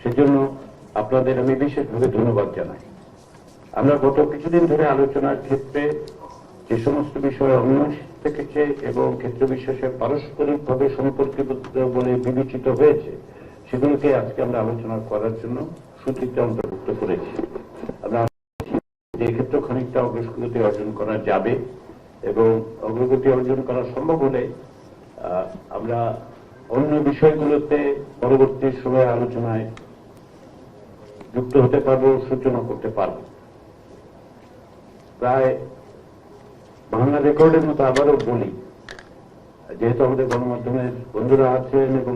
সেজন্য আপনাদের আমি বিশেষভাবে ধন্যবাদ জানাই। আমরা গত কিছুদিন ধরে আলোচনার ক্ষেত্রে যে সমস্ত বিষয় অমীমাংসিত থেকেছে এবং ক্ষেত্র বিশেষে পারস্পরিকভাবে সম্পর্কিত বলে বিবেচিত হয়েছে, সেগুলোকে আজকে আমরা আলোচনা করার জন্য সূচিতে অন্তর্ভুক্ত করেছি। আমরা এই ক্ষেত্রে খানিকটা অগ্রগতি অর্জন করা যাবে এবং অগ্রগতি অর্জন করা সম্ভব হলে আমরা অন্য বিষয়গুলোতে পরবর্তী সময়ে আলোচনায় যুক্ত হতে পারবো, সূচনা করতে পারবো। প্রায় বাংলা রেকর্ডের মতো আবারও বলি, যেহেতু আমাদের গণমাধ্যমের বন্ধুরা আছেন এবং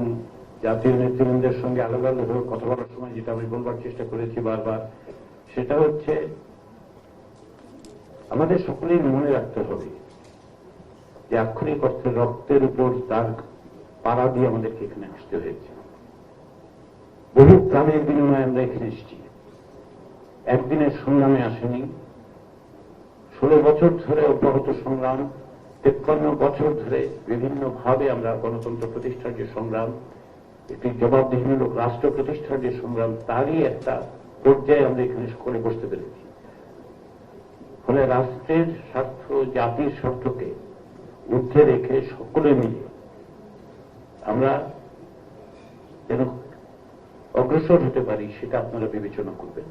জাতীয় নেতৃবৃন্দের সঙ্গে আলাদা আলাদাভাবে কথা বলার সময় যেটা আমি বলবার চেষ্টা করেছি বারবার, সেটা হচ্ছে আমাদের সকলেই মনে রাখতে হবে যে আক্ষরিক অর্থে রক্তের উপর দাগ পাড়া দিয়ে আমাদেরকে এখানে আসতে হয়েছে। বহু প্রাণের বিনিময়ে আমরা এখানে এসেছি, একদিনের সংগ্রামে আসেনি। 16 বছর ধরে অব্যাহত সংগ্রাম, 53 বছর ধরে বিভিন্নভাবে আমরা গণতন্ত্র প্রতিষ্ঠার যে সংগ্রাম, একটি জবাবদিহিমূলক রাষ্ট্র প্রতিষ্ঠার যে সংগ্রাম, তারই একটা পর্যায়ে আমরা এখানে সকলে বসতে পেরেছি। ফলে রাষ্ট্রের স্বার্থ, জাতির স্বার্থকে ঊর্ধ্বে রেখে সকলে মিলে আমরা যেন অগ্রসর হতে পারি, সেটা আপনারা বিবেচনা করবেন।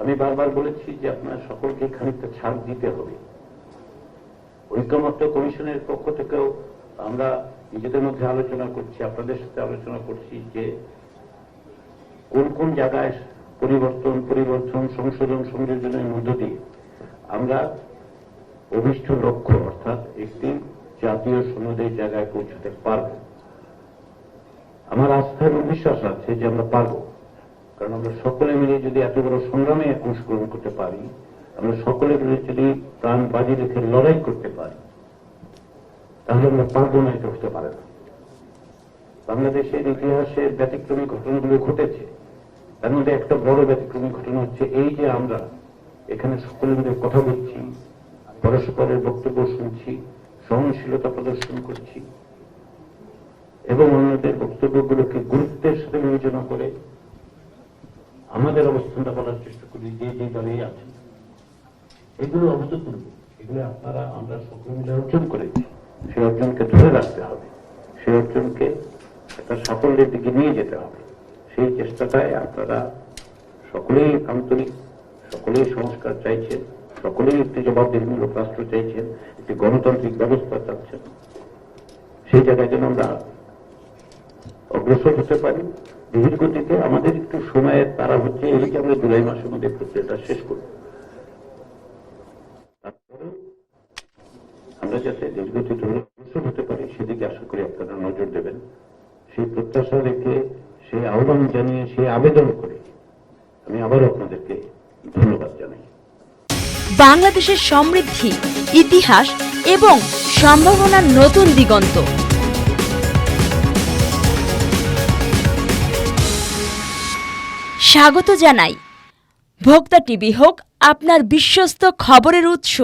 আমি বারবার বলেছি যে আপনারা সকলকে খানিকটা ছাড় দিতে হবে। ঐক্যমত্য কমিশনের পক্ষ থেকেও আমরা নিজেদের মধ্যে আলোচনা করছি, আপনাদের সাথে আলোচনা করছি যে কোন কোন জায়গায় পরিবর্তন সংযোজনের মধ্য দিয়ে আমরা অভিষ্ট লক্ষ্য অর্থাৎ একটি জাতীয় সনদের জায়গায় পৌঁছতে পারব। আমার আস্থা এবং বিশ্বাস আছে যে আমরা পারব, কারণ আমরা সকলে মিলে যদি এত বড় সংগ্রামে অংশগ্রহণ করতে পারি, আমরা সকলে মিলে যদি প্রাণ বাজি রেখে লড়াই করতে পারি, তাহলে আমরা পারব না, এটা হতে পারে না। বাংলাদেশের ইতিহাসে ব্যতিক্রমী ঘটনাগুলো ঘটেছে, তার মধ্যে একটা বড় ব্যতিক্রমী ঘটনা হচ্ছে এই যে আমরা এখানে সকলে মিলে কথা বলছি, পরস্পরের বক্তব্য শুনছি, সহনশীলতা প্রদর্শন করছি এবং অন্যদের বক্তব্যগুলোকে গুরুত্বের সাথে বিবেচনা করে আমাদের অবস্থানটা বলার চেষ্টা করি যে যে দলেই আছেন। এগুলো অভূতপূর্ব, এগুলো আপনারা আমরা সকলে মিলে অর্জন করেছি। সেই অর্জনকে ধরে রাখতে হবে, সেই অর্জনকে একটা সাফল্যের দিকে নিয়ে যেতে হবে। সেই চেষ্টাটায় আপনারা সকলেই আন্তরিক, সকলেই সংস্কার চাইছেন, সকলেই একটি জবাবদিহিমূলক রাষ্ট্র চাইছেন, একটি গণতান্ত্রিক ব্যবস্থা চাচ্ছেন। সেই জায়গায় যেন আমরা অগ্রসর হতে পারি ধীর গতিতে। আমাদের একটু সময়ের তারা হচ্ছে এই যে আমরা জুলাই মাসের মধ্যে প্রক্রিয়াটা শেষ করব, তারপরে আমরা যাতে ধীর গতিতে অগ্রসর হতে পারি সেদিকে আশা করি আপনারা নজর দেবেন। সেই প্রত্যাশা রেখে, সেই আহ্বান জানিয়ে, সেই আবেদন করে আমি আবারও আপনাদেরকে ধন্যবাদ জানাই। বাংলাদেশের সমৃদ্ধি, ইতিহাস এবং সম্ভাবনার নতুন দিগন্ত। স্বাগত জানাই। ভোক্তা টিভি হোক আপনার বিশ্বস্ত খবরের উৎস।